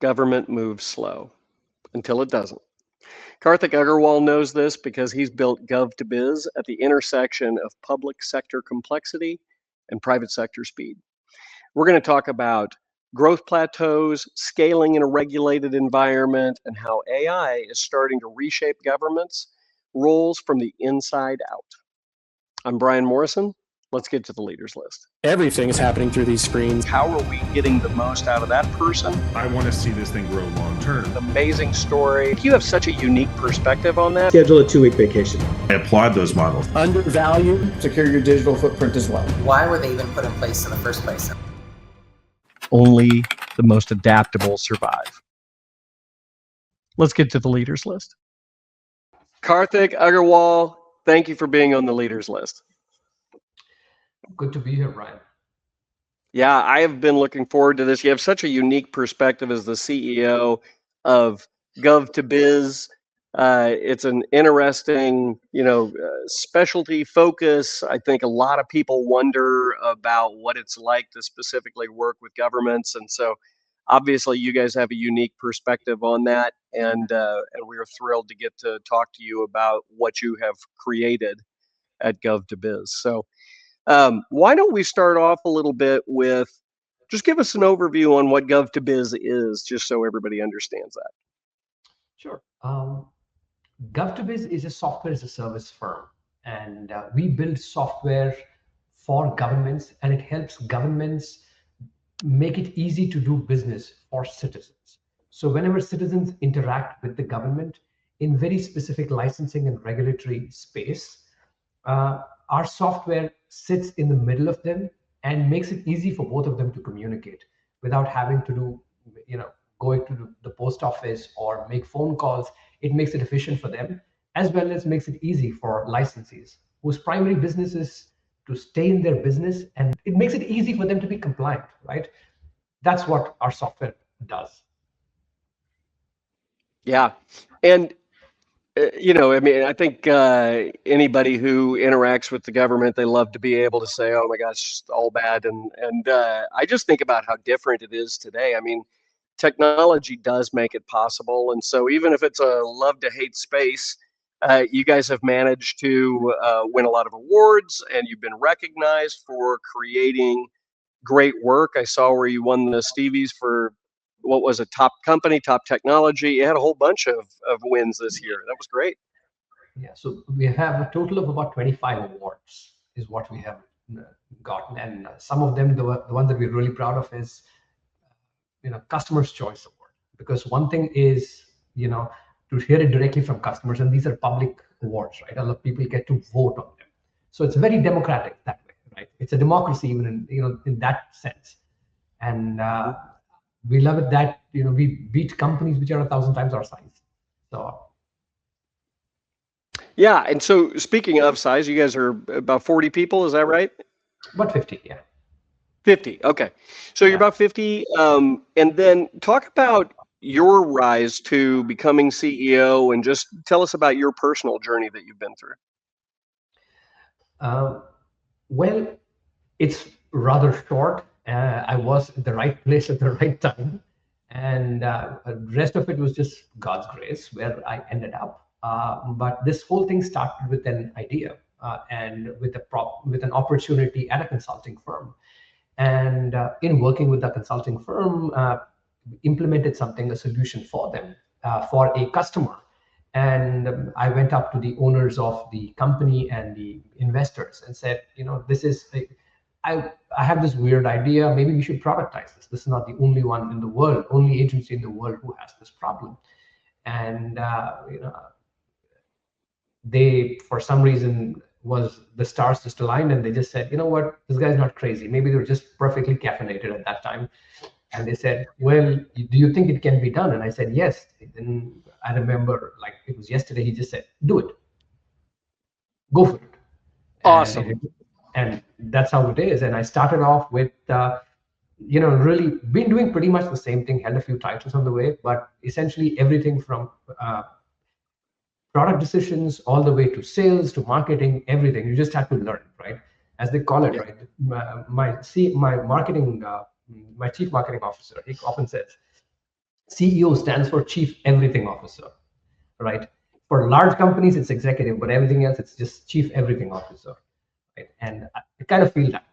Government moves slow until it doesn't. Karthik Agarwal knows this because he's built Gov2Biz at the intersection of public sector complexity and private sector speed. We're going to talk about growth plateaus, scaling in a regulated environment, and how AI is starting to reshape government's roles from the inside out. I'm Bryon Morrison. Let's get to the leaders list. Everything is happening through these screens. How are we getting the most out of that person? I want to see this thing grow long term. Amazing story. You have such a unique perspective on that. Schedule a 2-week vacation. I applaud those models. Undervalued. Secure your digital footprint as well. Why were they even put in place in the first place? Only the most adaptable survive. Let's get to the leaders list. Karthik Agarwal, thank you for being on the leaders list. Good to be here, Bryon. Yeah, I have been looking forward to this. You have such a unique perspective as the CEO of Gov2Biz. It's an interesting, specialty focus. I think a lot of people wonder about what it's like to specifically work with governments, and so obviously you guys have a unique perspective on that, and we are thrilled to get to talk to you about what you have created at Gov2Biz. So why don't we start off a little bit with just give us an overview on what Gov2Biz is, just so everybody understands that. Sure. Gov2Biz is a software as a service firm, and we build software for governments, and it helps governments make it easy to do business for citizens. So whenever citizens interact with the government in very specific licensing and regulatory space, our software sits in the middle of them and makes it easy for both of them to communicate without having to do, going to the post office or make phone calls. It makes it efficient for them, as well as makes it easy for licensees whose primary business is to stay in their business, and it makes it easy for them to be compliant, right? That's what our software does. Yeah. And I think anybody who interacts with the government, they love to be able to say, "Oh my gosh, it's all bad." And I just think about how different it is today. I mean, technology does make it possible, and so even if it's a love to hate space, you guys have managed to win a lot of awards, and you've been recognized for creating great work. I saw where you won the Stevies for what was a top company, top technology. You had a whole bunch of wins this year. That was great. Yeah, so we have a total of about 25 awards is what we have gotten. And some of them, the one that we're really proud of is, Customer's Choice Award. Because one thing is, to hear it directly from customers, and these are public awards, right? A lot of people get to vote on them. So it's very democratic that way, right? It's a democracy even in that sense. And we love it that we beat companies which are 1,000 times our size. So yeah, and so speaking of size, you guys are about 40 people, is that right? About 50, yeah. 50, okay. So you're about 50, and then talk about your rise to becoming CEO, and just tell us about your personal journey that you've been through. Well, it's rather short. I was at the right place at the right time, and the rest of it was just God's grace where I ended up. But this whole thing started with an idea and with an opportunity at a consulting firm. And in working with the consulting firm, implemented a solution for them, for a customer. And I went up to the owners of the company and the investors and said, this is I have this weird idea. Maybe we should productize this. This is not the only one in the world, only agency in the world who has this problem. And they, for some reason, the stars just aligned, and they just said, what, this guy's not crazy. Maybe they were just perfectly caffeinated at that time. And they said, well, do you think it can be done? And I said, yes. And I remember, like it was yesterday, he just said, do it. Go for it. Awesome. And that's how it is. And I started off with, really been doing pretty much the same thing, had a few titles on the way, but essentially everything from product decisions all the way to sales, to marketing, everything. You just have to learn, right? As they call it, right? My chief marketing officer, he often says, CEO stands for Chief Everything Officer, right? For large companies, it's executive, but everything else, it's just Chief Everything Officer, right? And I kind of feel that.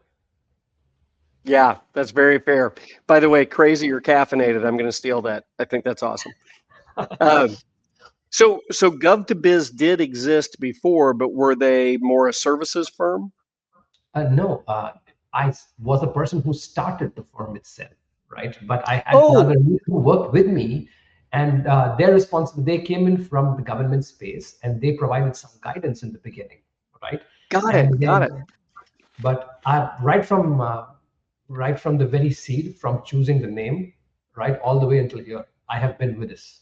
Yeah, that's very fair. By the way, crazy or caffeinated, I'm going to steal that. I think that's awesome. So Gov2Biz did exist before, but were they more a services firm? No, I was the person who started the firm itself, right? But I had Oh, another lead who worked with me, and they're responsible. They came in from the government space, and they provided some guidance in the beginning, right? got it, And got it. then, but right from the very seed, from choosing the name, right, all the way until here, I have been with this.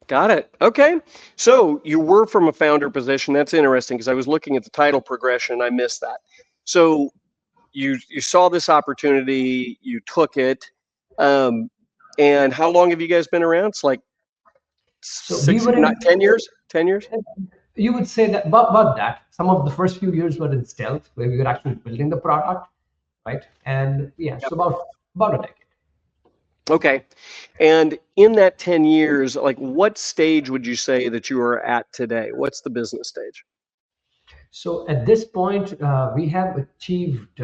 Got it. Okay. So you were from a founder position. That's interesting because I was looking at the title progression. I missed that. So you saw this opportunity, you took it. And how long have you guys been around? It's like So we were not in, 10 years? 10 years? you would say that about that. Some of the first few years were in stealth, where we were actually building the product, right? And yeah, Yep. so about a decade. Okay. And in that 10 years, like what stage would you say that you are at today? What's the business stage? So at this point, we have achieved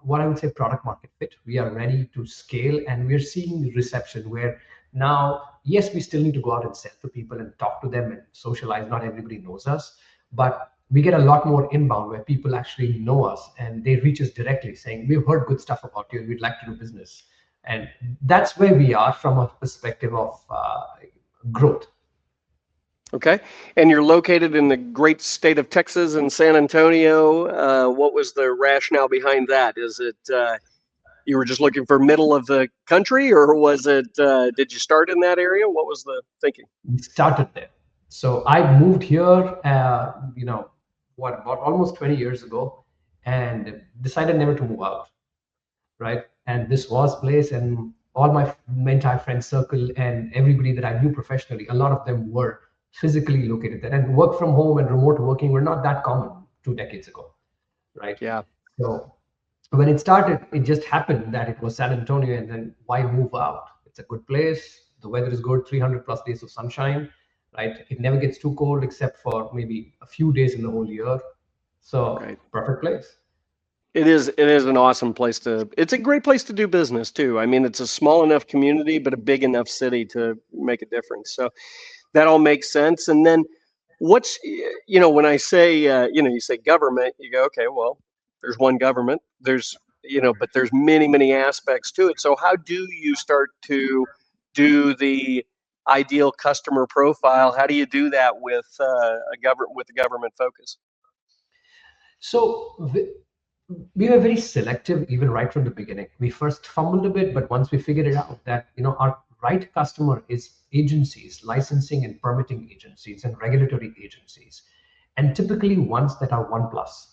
what I would say product market fit. We are ready to scale, and we're seeing reception where now, yes, we still need to go out and sell to people and talk to them and socialize. Not everybody knows us, but we get a lot more inbound where people actually know us and they reach us directly saying, we've heard good stuff about you, we'd like to do business. And that's where we are from a perspective of growth. Okay. And you're located in the great state of Texas in San Antonio. What was the rationale behind that? Is it you were just looking for middle of the country, or was it did you start in that area? What was the thinking? We started there. So I moved here, about almost 20 years ago, and decided never to move out, right? And this was place, and all my entire friend circle and everybody that I knew professionally, a lot of them were physically located there. And work from home and remote working were not that common 2 decades ago, right? Yeah. So when it started, it just happened that it was San Antonio, and then why move out? It's a good place. The weather is good, 300 plus days of sunshine, right? It never gets too cold except for maybe a few days in the whole year. So Right. perfect place. It is an awesome place it's a great place to do business too. I mean, it's a small enough community, but a big enough city to make a difference. So that all makes sense. And then what's, when I say, you say government, you go, okay, well, there's one government, there's, but there's many, many aspects to it. So how do you start to do the ideal customer profile? How do you do that with a government focus? So we were very selective even right from the beginning. We first fumbled a bit, but once we figured it out that our right customer is agencies, licensing and permitting agencies and regulatory agencies, and typically ones that are 1+,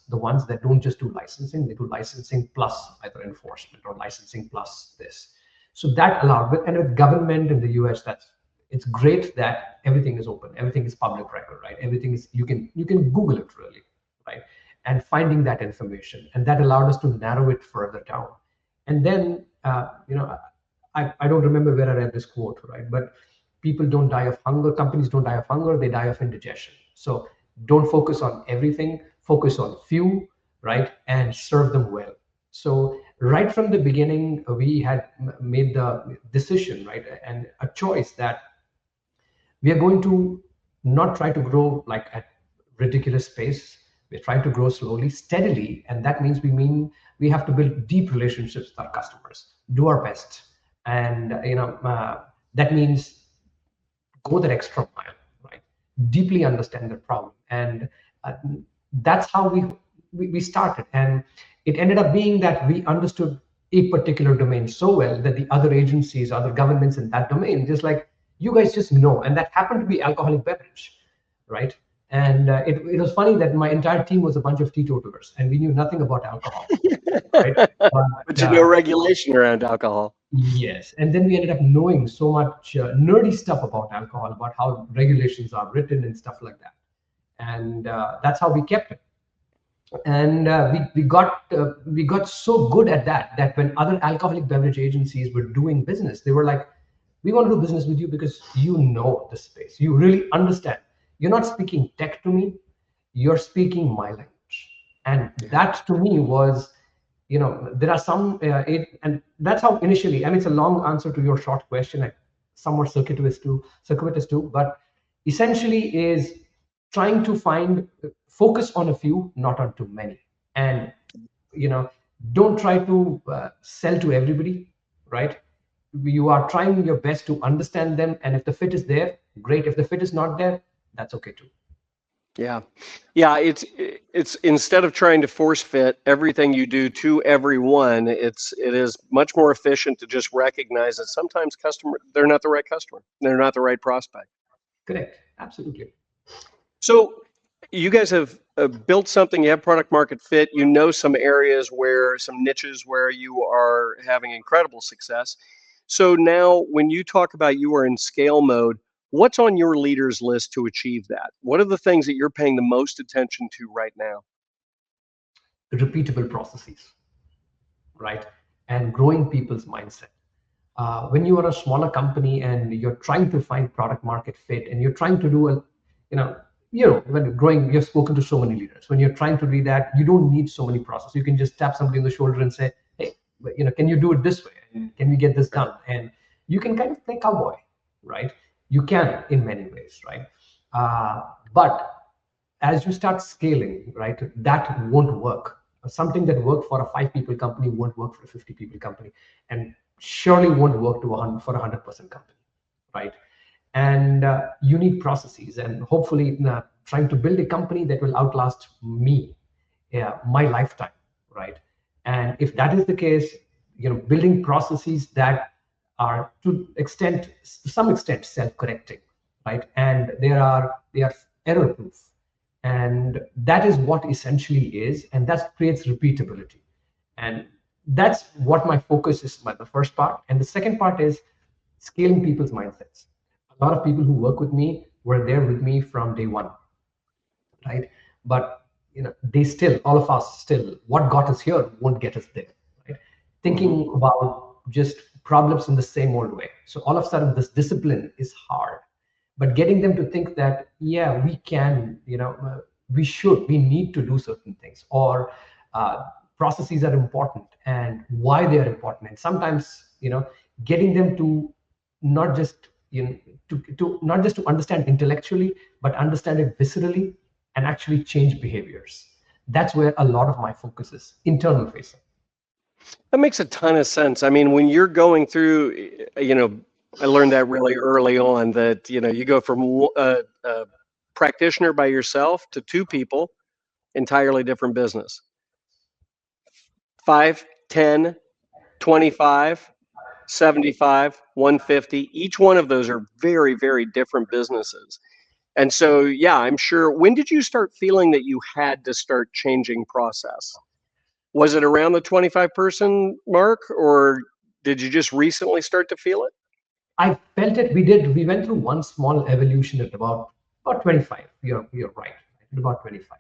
the ones that don't just do licensing, they do licensing plus either enforcement or licensing plus this. So that allowed, and with government in the US, it's great that everything is open, everything is public record, right? Everything is, you can Google it really, right? And finding that information, and that allowed us to narrow it further down. And then I don't remember where I read this quote, right? But people don't die of hunger, companies don't die of hunger, they die of indigestion. So don't focus on everything, focus on few, right? And serve them well. So right from the beginning, we had made the decision, right? And a choice that we are going to not try to grow like at ridiculous pace. We're trying to grow slowly, steadily, and that means we have to build deep relationships with our customers, do our best, and that means go that extra mile, right? Deeply understand the problem, and that's how we started. And it ended up being that we understood a particular domain so well that the other agencies, other governments in that domain, just like you guys just know, and that happened to be alcoholic beverage, right? And it was funny that my entire team was a bunch of teetotalers, and we knew nothing about alcohol. Right? But you know regulation around alcohol. Yes, and then we ended up knowing so much nerdy stuff about alcohol, about how regulations are written and stuff like that, and that's how we kept it. And we got so good at that when other alcoholic beverage agencies were doing business, they were like, We want to do business with you because you know the space. You really understand. You're not speaking tech to me. You're speaking my language. And that to me was, there are some, and that's how initially, and it's a long answer to your short question, and somewhat circuitous too, but essentially is trying to focus on a few, not on too many. And, don't try to sell to everybody, right? You are trying your best to understand them. And if the fit is there, great. If the fit is not there, that's okay too. Yeah. Yeah, it's instead of trying to force fit everything you do to everyone, it is much more efficient to just recognize that sometimes they're not the right customer. They're not the right prospect. Correct. Absolutely. So you guys have built something, you have product market fit, you know some areas some niches where you are having incredible success. So now when you talk about you are in scale mode, what's on your leaders list to achieve that? What are the things that you're paying the most attention to right now? Repeatable processes, right? And growing people's mindset. When you are a smaller company and you're trying to find product market fit and you're trying to do when you're growing, you've spoken to so many leaders. When you're trying to do that, you don't need so many processes. You can just tap somebody on the shoulder and say, hey, can you do it this way? And can we get this done? And you can kind of play cowboy, right? You can in many ways, right? But as you start scaling, right, that won't work. Something that worked for a 5-people company won't work for a 50-people company, and surely won't work for a 100% company, right? And you need processes, and hopefully trying to build a company that will outlast me, my lifetime, right? And if that is the case, building processes that are to some extent self-correcting, right? And they are error-proof. And that is what essentially is, and that creates repeatability. And that's what my focus is, the first part. And the second part is scaling people's mindsets. A lot of people who work with me were there with me from day one, right? But all of us still, what got us here won't get us there, right? Thinking about just problems in the same old way. So all of a sudden, this discipline is hard. But getting them to think that, yeah, we can, we need to do certain things, or processes are important and why they are important. And sometimes, getting them to not just, to understand intellectually, but understand it viscerally and actually change behaviors. That's where a lot of my focus is, internal facing. That makes a ton of sense. I mean, when you're going through, I learned that really early on that, you go from a practitioner by yourself to 2 people, entirely different business. 5, 10, 25, 75, 150, each one of those are very, very different businesses. And so, yeah, I'm sure, when did you start feeling that you had to start changing process? Was it around the 25-person mark, or did you just recently start to feel it? I felt it. We went through one small evolution at about 25. You're right, at about 25.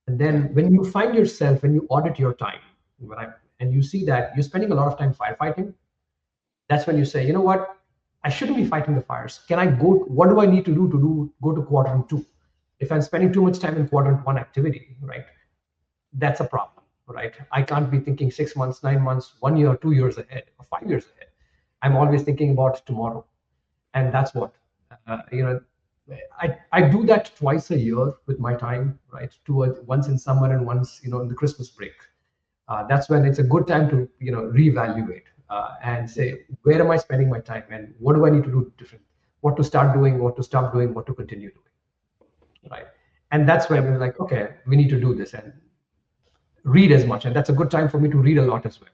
And then when you find yourself, when you audit your time, and you see that you're spending a lot of time firefighting, that's when you say, you know what, I shouldn't be fighting the fires. What do I need to do go to quadrant 2? If I'm spending too much time in quadrant 1 activity, right, that's a problem, right? I can't be thinking 6 months, 9 months, 1 year, 2 years ahead, or 5 years ahead. I'm always thinking about tomorrow. And that's what, I do that twice a year with my time, right? Once in summer and once, in the Christmas break. That's when it's a good time to, reevaluate and say, where am I spending my time and what do I need to do different? What to start doing, what to stop doing, what to continue doing, right? And that's when we're like, okay, we need to do this and read as much. And that's a good time for me to read a lot as well,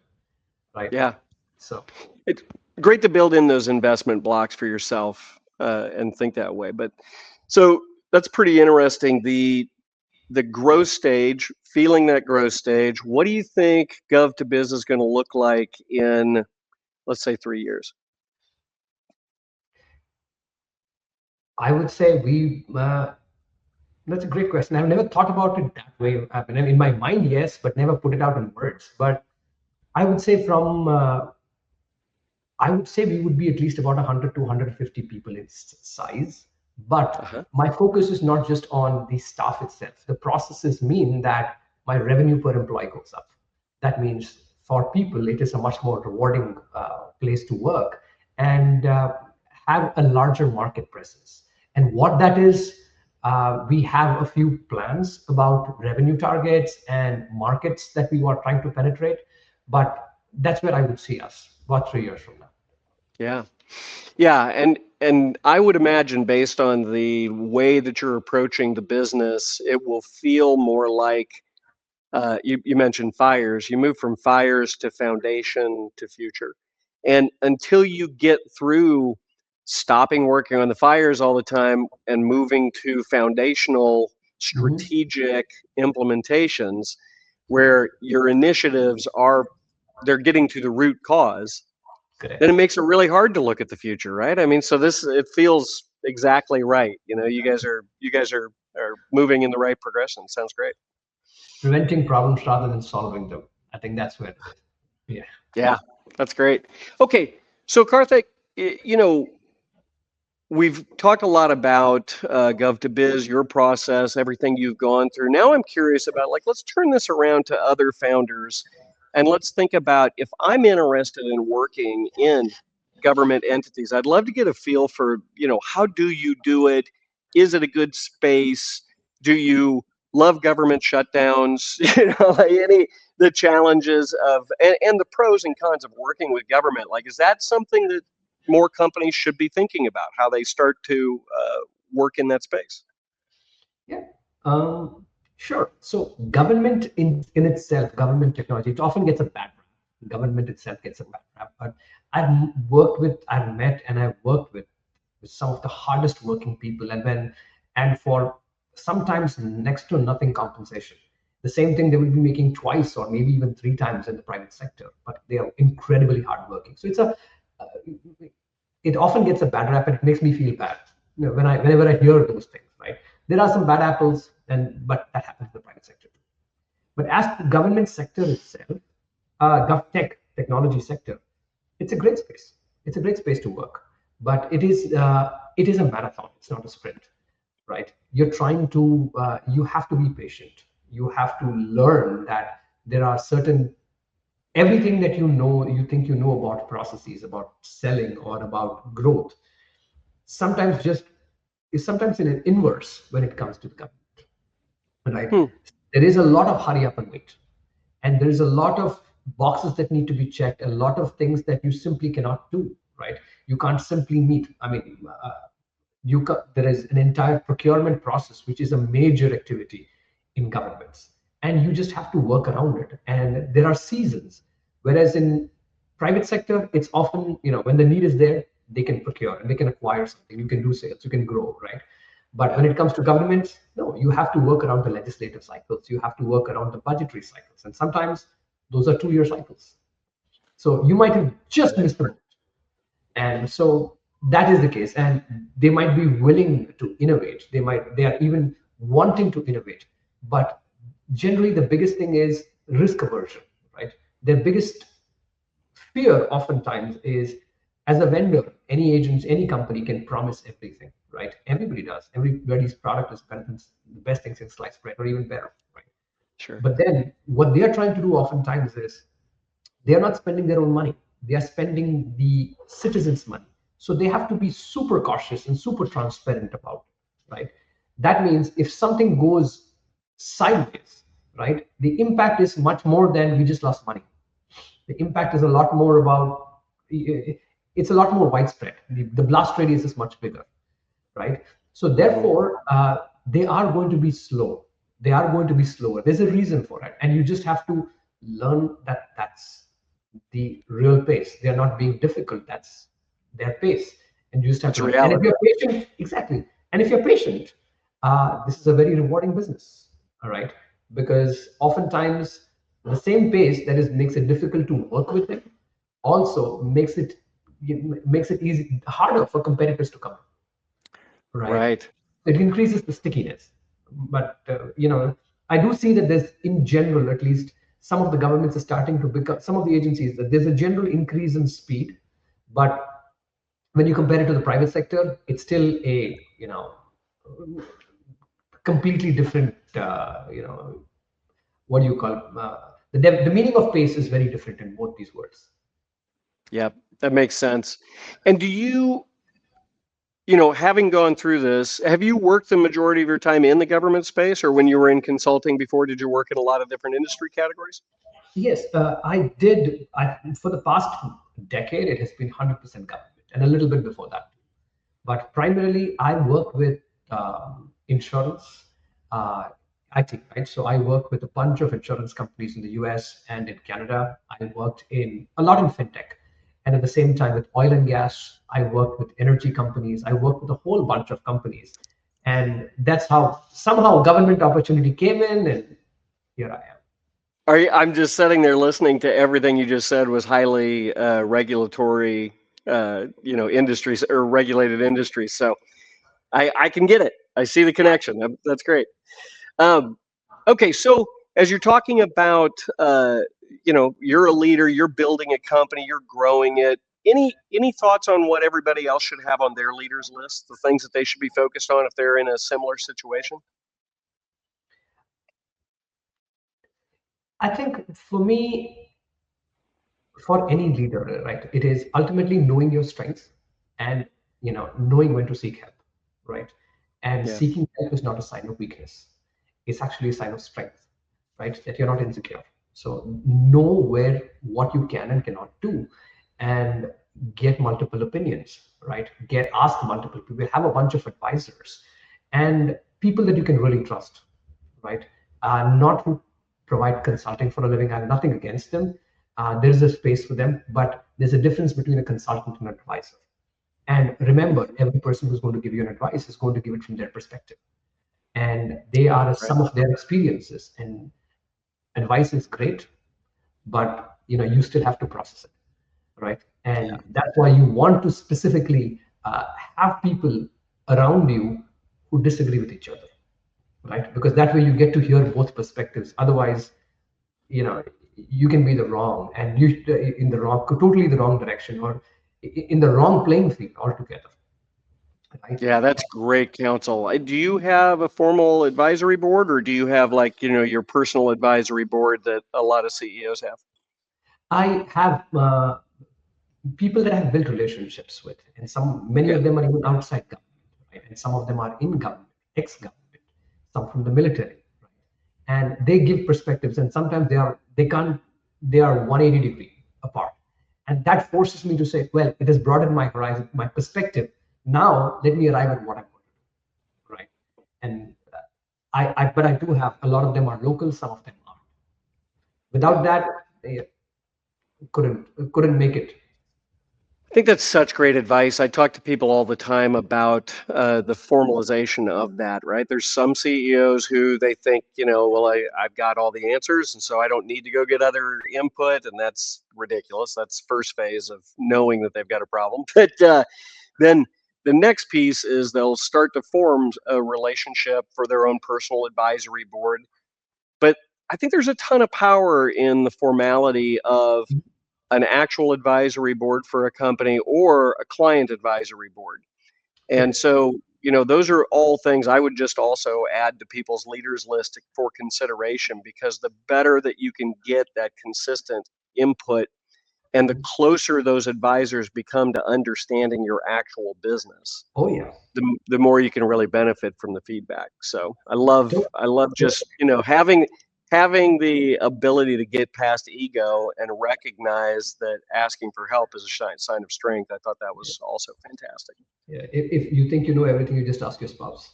right? Yeah. So it's great to build in those investment blocks for yourself and think that way. But so that's pretty interesting. The growth stage, feeling that growth stage, what do you think Gov2Biz is going to look like in, let's say, 3 years? I would say that's a great question. I've never thought about it that way. In my mind, yes, but never put it out in words. But I would say from I would say we would be at least about 100 to 150 people in size. But my focus is not just on the staff itself. The processes mean that my revenue per employee goes up. That means for people, it is a much more rewarding place to work and have a larger market presence. And what that is, we have a few plans about revenue targets and markets that we are trying to penetrate. But that's where I would see us about 3 years from now. Yeah. Yeah, and I would imagine based on the way that you're approaching the business, it will feel more like you mentioned fires. You move from fires to foundation to future. And until you get through stopping working on the fires all the time and moving to foundational strategic implementations where your initiatives are they're getting to the root cause, then it makes it really hard to look at the future, right? I mean, so it feels exactly right. You guys are moving in the right progression. Sounds great. Preventing problems rather than solving them. I think that's where it is. Yeah. Yeah, that's great. Okay, so Karthik, we've talked a lot about Gov2Biz, your process, everything you've gone through. Now I'm curious about, let's turn this around to other founders, and let's think about if I'm interested in working in government entities. I'd love to get a feel for, how do you do it? Is it a good space? Do you love government shutdowns? The challenges of and the pros and cons of working with government. Is that something that more companies should be thinking about, how they start to work in that space? Yeah, sure. So government in itself, government technology, it often gets a bad rap. Government itself gets a bad rap. But I've met, and I've worked with some of the hardest working people, and for sometimes next to nothing compensation. The same thing they will be making twice or maybe even 3 times in the private sector, but they are incredibly hardworking. So it often gets a bad rap, and it makes me feel bad whenever I hear those things. Right? There are some bad apples, but that happens in the private sector too. But as the government sector itself, GovTech technology sector, it's a great space. It's a great space to work, but it is a marathon. It's not a sprint, right? You're trying to you have to be patient. You have to learn that there are certain everything that you think you know about processes, about selling, or about growth. Sometimes in an inverse when it comes to the government, right? There is a lot of hurry up and wait, and there is a lot of boxes that need to be checked, a lot of things that you simply cannot do, right? You can't simply meet. I mean, there is an entire procurement process, which is a major activity in governments, and you just have to work around it. And there are seasons, whereas in private sector, it's often, when the need is there, they can procure and they can acquire something. You can do sales, you can grow, right? But when it comes to governments, no, you have to work around the legislative cycles. You have to work around the budgetary cycles. And sometimes those are 2-year cycles. So you might have just missed the boat. And so that is the case. And they might be willing to innovate. They are even wanting to innovate. But generally, the biggest thing is risk aversion, right? Their biggest fear oftentimes is, as a vendor, any agents, any company can promise everything, right? Everybody does. Everybody's product is better than the best things in sliced bread, or even better, right? Sure. But then what they are trying to do oftentimes is they are not spending their own money. They are spending the citizens' money. So they have to be super cautious and super transparent about it, right? That means if something goes sideways, right, the impact is much more than we just lost money. The impact is a lot more about, it's a lot more widespread. The blast radius is much bigger, right? So therefore, they are going to be slow. They are going to be slower. There's a reason for it. And you just have to learn that that's the real pace. They're not being difficult. That's their pace. And you just have to, and if you're patient, exactly. And if you're patient, this is a very rewarding business, all right? Because oftentimes the same pace that makes it difficult to work with them also makes it easy, harder for competitors to come, right? It increases the stickiness. But I do see that there's, in general, at least some of the governments are starting to become, some of the agencies, that there's a general increase in speed, But when you compare it to the private sector, it's still a completely different what do you call the meaning of pace is very different in both these words. Yeah, that makes sense. And do you, having gone through this, have you worked the majority of your time in the government space, or when you were in consulting before, did you work in a lot of different industry categories? Yes, I did. For the past decade, it has been 100% government, and a little bit before that. But primarily, I work with insurance, IT, right? So I work with a bunch of insurance companies in the US and in Canada. I worked a lot in fintech. And at the same time, with oil and gas, I worked with energy companies. I worked with a whole bunch of companies. And that's how somehow government opportunity came in, and here I am. I'm just sitting there listening to everything you just said was highly regulatory, industries or regulated industries. So I can get it. I see the connection. That's great. Okay, so as you're talking about, you're a leader, you're building a company, you're growing it. Any thoughts on what everybody else should have on their leaders list, the things that they should be focused on if they're in a similar situation? I think for me, for any leader, right, it is ultimately knowing your strengths and knowing when to seek help, right? And Yeah. seeking help is not a sign of weakness. It's actually a sign of strength, right? That you're not insecure. So know what you can and cannot do, and get multiple opinions, right? Ask multiple people. Have a bunch of advisors and people that you can really trust, right? Not who provide consulting for a living. I have nothing against them. There's a space for them, but there's a difference between a consultant and an advisor. And remember, every person who's going to give you an advice is going to give it from their perspective, and they are a sum of their experiences. And advice is great, but you still have to process it, right? And that's why you want to specifically have people around you who disagree with each other, right? Because that way you get to hear both perspectives. Otherwise, you can be the wrong, and you in the wrong, totally the wrong direction, or in the wrong playing field altogether, right? Yeah, that's great counsel. Do you have a formal advisory board, or do you have your personal advisory board that a lot of CEOs have? I have people that I've built relationships with, and many of them are even outside government, right? And some of them are in government, ex-government, some from the military, right? And they give perspectives, and sometimes they are 180 degree apart, and that forces me to say, well, it has broadened my horizon, my perspective. Now let me arrive at what I'm going to do, right? And but I do have a lot of them are local, some of them aren't. Without that, they couldn't make it. I think that's such great advice. I talk to people all the time about the formalization of that, right? There's some CEOs who they think, well, I've got all the answers, and so I don't need to go get other input, and that's ridiculous. That's first phase of knowing that they've got a problem. But then the next piece is they'll start to form a relationship for their own personal advisory board. But I think there's a ton of power in the formality of an actual advisory board for a company or a client advisory board. And so, those are all things I would just also add to people's leaders list for consideration, because the better that you can get that consistent input and the closer those advisors become to understanding your actual business, the more you can really benefit from the feedback. So I love just, having the ability to get past ego and recognize that asking for help is a sign of strength. I thought that was also fantastic. Yeah, if you think you know everything, you just ask your spouse,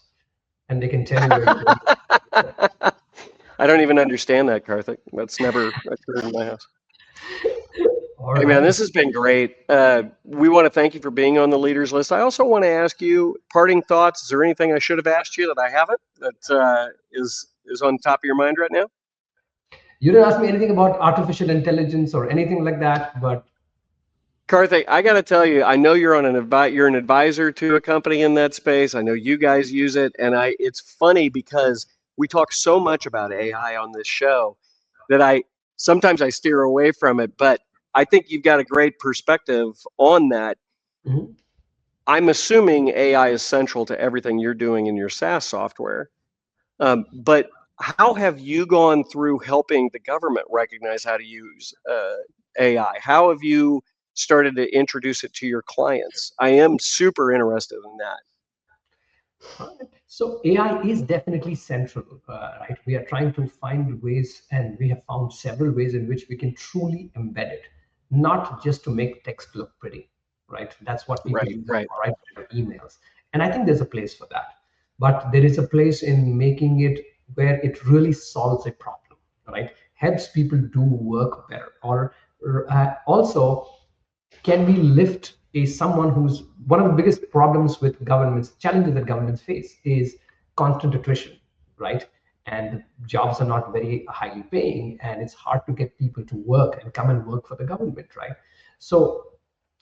and they can tell you where you're going. I don't even understand that, Karthik. That's never occurred in my house. All Hey, man, this has been great. We want to thank you for being on the leaders list. I also want to ask you parting thoughts. Is there anything I should have asked you that I haven't, that is on top of your mind right now? You didn't ask me anything about artificial intelligence or anything like that, but Karthik, I got to tell you, I know you're you're an advisor to a company in that space. I know you guys use it, and it's funny because we talk so much about AI on this show that sometimes I steer away from it, but I think you've got a great perspective on that. Mhm. I'm assuming AI is central to everything you're doing in your SaaS software. But how have you gone through helping the government recognize how to use AI? How have you started to introduce it to your clients? I am super interested in that. So AI is definitely central, right? We are trying to find ways, and we have found several ways in which we can truly embed it, not just to make text look pretty, right? That's what people use it Right. for, right? For emails. And I think there's a place for that. But there is a place in making it where it really solves a problem, right? Helps people do work better. Or also, can we lift a someone who's one of the biggest problems with governments, challenges that governments face is constant attrition, right? And jobs are not very highly paying, and it's hard to get people to work and come and work for the government, right? So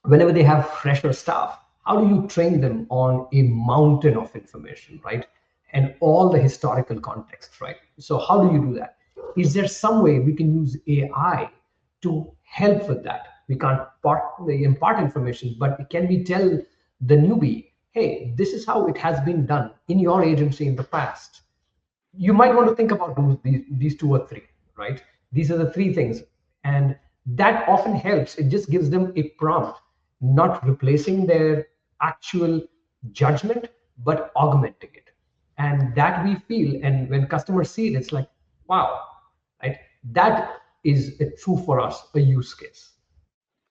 whenever they have fresher staff, how do you train them on a mountain of information, right? And all the historical context, right? So how do you do that? Is there some way we can use AI to help with that? We can't impart information, but can we tell the newbie, hey, this is how it has been done in your agency in the past? You might want to think about these two or three, right? These are the three things. And that often helps. It just gives them a prompt, not replacing their actual judgment, but augmenting it. And that we feel, and when customers see it, it's like, wow, right? That is a true for us, a use case.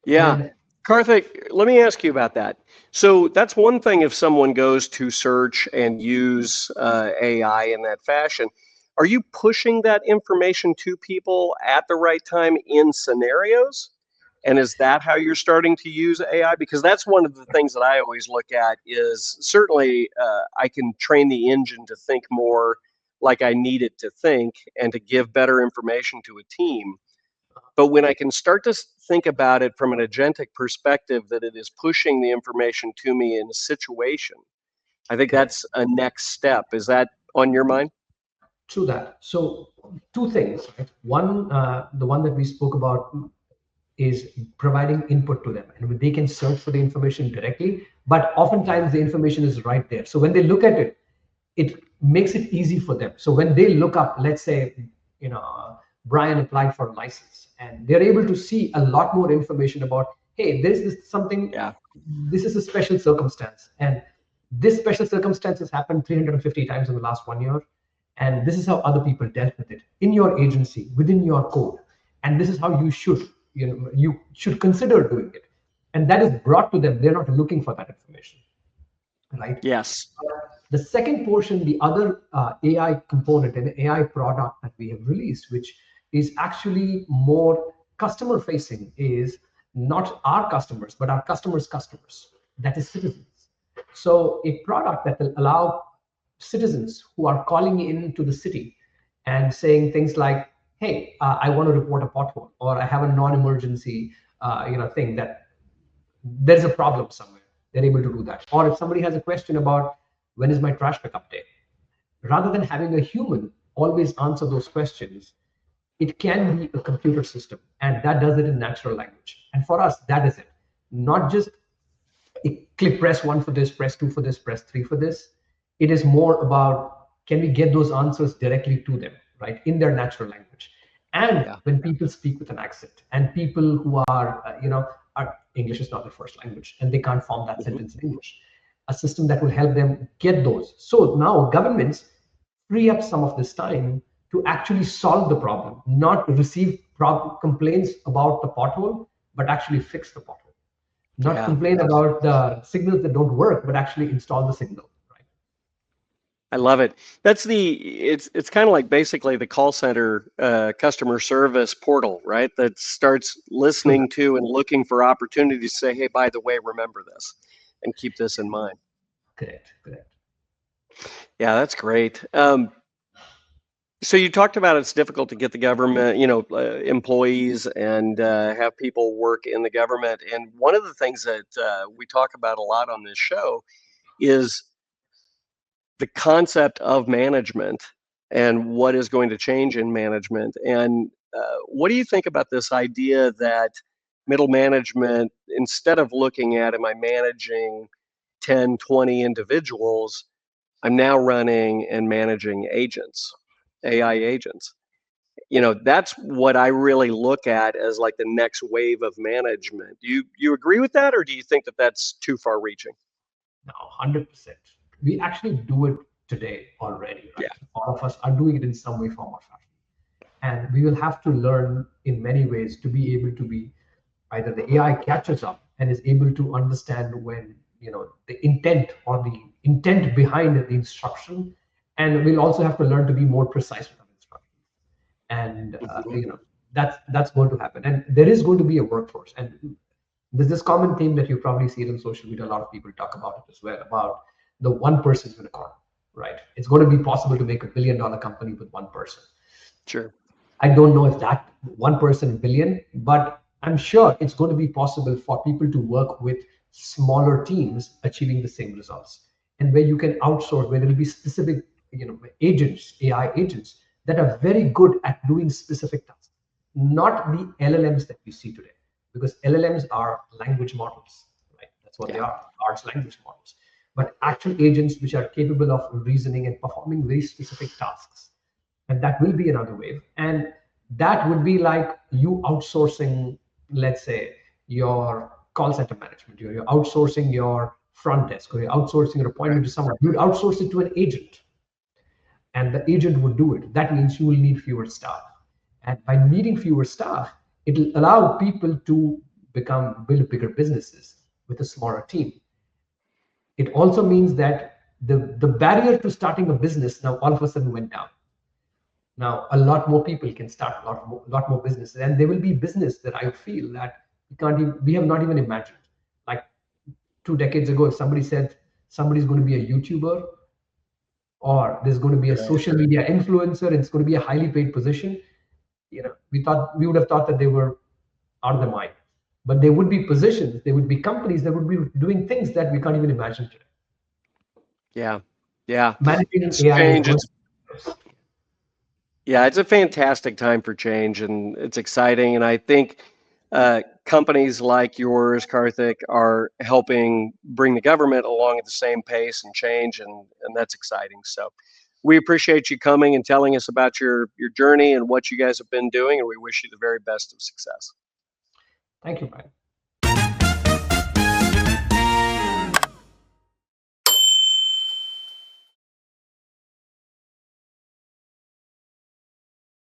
Yeah. And Karthik, let me ask you about that. So that's one thing if someone goes to search and use AI in that fashion. Are you pushing that information to people at the right time in scenarios? And is that how you're starting to use AI? Because that's one of the things that I always look at is certainly I can train the engine to think more like I need it to think and to give better information to a team. But when I can start to think about it from an agentic perspective, that it is pushing the information to me in a situation, I think correct. that's a next step. Is that on your mind? True that. So two things, right? One, the one that we spoke about is providing input to them, and they can search for the information directly, but oftentimes the information is right there. So when they look at it, it makes it easy for them. So when they look up, let's say, Bryon applied for a license, and they're able to see a lot more information about, hey, this something, Yeah. this is a special circumstance, and this special circumstance has happened 350 times in the last 1 year, and this is how other people dealt with it in your agency, within your code, and this is how you should consider doing it, and that is brought to them. They're not looking for that information, right? Yes. The second portion, the other AI component and AI product that we have released, which is actually more customer facing, is not our customers, but our customers' customers, that is citizens. So a product that will allow citizens who are calling in to the city and saying things like, hey, I want to report a pothole, or I have a non-emergency thing that there's a problem somewhere. They're able to do that. Or if somebody has a question about when is my trash pickup day, rather than having a human always answer those questions, it can be a computer system, and that does it in natural language. And for us, that is it. Not just click press one for this, press two for this, press three for this. It is more about, can we get those answers directly to them, right, in their natural language. And Yeah. when people speak with an accent, and people who are, English is not their first language, and they can't form that sentence in English, a system that will help them get those. So now governments free up some of this time to actually solve the problem, not receive complaints about the pothole, but actually fix the pothole. Not Yeah. complain about the signals that don't work, but actually install the signal. Right? I love it. That's it's kind of like basically the call center customer service portal, right? That starts listening to and looking for opportunities to say, hey, by the way, remember this and keep this in mind. Correct. Yeah, that's great. So you talked about it's difficult to get the government, employees and have people work in the government. And one of the things that we talk about a lot on this show is the concept of management and what is going to change in management. And what do you think about this idea that middle management, instead of looking at, am I managing 10, 20 individuals, I'm now running and managing agents, AI agents. That's what I really look at as like the next wave of management. Do you agree with that, or do you think that that's too far reaching? No, 100%. We actually do it today already, right? Yeah. All of us are doing it in some way, form, or fashion. And we will have to learn in many ways to be able to be either the AI catches up and is able to understand when, the intent behind the instruction. And we'll also have to learn to be more precise with our instructions. And, that's going to happen. And there is going to be a workforce. And there's this common theme that you probably see it on social media. A lot of people talk about it as well, about the 1% unicorn, right? It's going to be possible to make $1 billion company with one person. Sure. I don't know if that 1% billion, but I'm sure it's going to be possible for people to work with smaller teams achieving the same results. And where you can outsource, where there'll be specific, agents, AI agents that are very good at doing specific tasks, not the LLMs that we see today, because LLMs are language models, right? That's what they are, large language models. But actual agents which are capable of reasoning and performing very specific tasks. And that will be another wave. And that would be like you outsourcing, let's say, your call center management, you're outsourcing your front desk, or you're outsourcing your appointment to someone. You'd outsource it to an agent, and the agent would do it. That means you will need fewer staff. And by needing fewer staff, it will allow people to build bigger businesses with a smaller team. It also means that the barrier to starting a business now all of a sudden went down. Now, a lot more people can start a lot more businesses, and there will be business that I feel that we have not even imagined. Like 2 decades ago, if somebody said somebody's going to be a YouTuber, or there's going to be a social media influencer, and it's going to be a highly paid position, we would have thought that they were out of their mind. But there would be positions, there would be companies that would be doing things that we can't even imagine today. Yeah. Managing It's AI change. is It's a fantastic time for change, and it's exciting. And I think companies like yours, Karthik, are helping bring the government along at the same pace and change, and that's exciting. So we appreciate you coming and telling us about your journey and what you guys have been doing, and we wish you the very best of success. Thank you, Bryon.